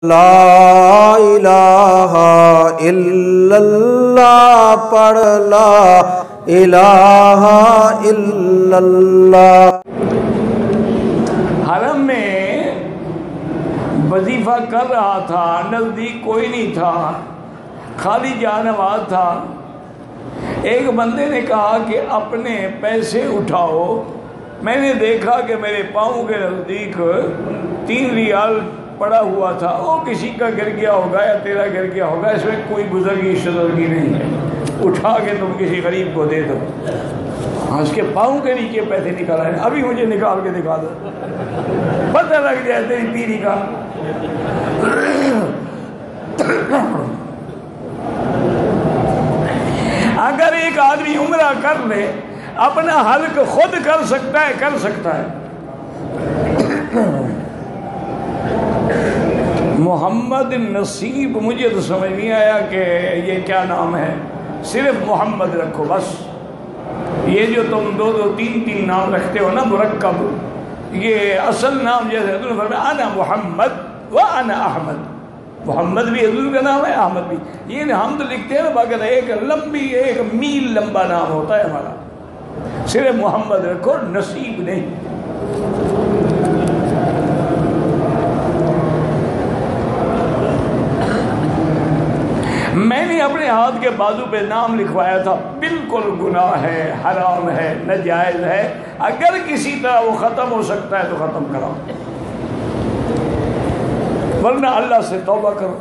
ला इलाहा इल्लल्लाह पढ़ ला इलाहा इल्लल्लाह। हरम में वजीफा कर रहा था, नज़दीक कोई नहीं था, खाली जानवाज था। एक बंदे ने कहा कि अपने पैसे उठाओ। मैंने देखा कि मेरे पाँव के नज़दीक 3 रियाल पड़ा हुआ था। वो किसी का गिर गया होगा या तेरा गिर गया होगा, इसमें कोई बुजुर्गी शुजुर्गी नहीं है, उठा के तुम किसी गरीब को दे दो। हाँ, उसके पाँव के नीचे पैसे निकाला है, अभी मुझे निकाल के दिखा दो, पता लग जाए तेरी पीढ़ी का। अगर एक आदमी उम्रा कर ले, अपना हल्क खुद कर सकता है, कर सकता है। मोहम्मद नसीब, मुझे तो समझ नहीं आया कि ये क्या नाम है, सिर्फ मोहम्मद रखो बस। ये जो तुम 2-2, 3-3 नाम रखते हो ना मुरक्कब, ये असल नाम जैसे आना मोहम्मद व आना अहमद। मोहम्मद भी हजूर का नाम है, अहमद भी। ये हम तो लिखते हैं ना, बाकी एक लंबी, एक मील लंबा नाम होता है हमारा। सिर्फ मोहम्मद रखो, नसीब नहीं। मैंने अपने हाथ के बाजू पे नाम लिखवाया था, बिल्कुल गुनाह है, हराम है, नाजायज है। अगर किसी तरह वो ख़त्म हो सकता है तो ख़त्म कराओ, वरना अल्लाह से तौबा करो।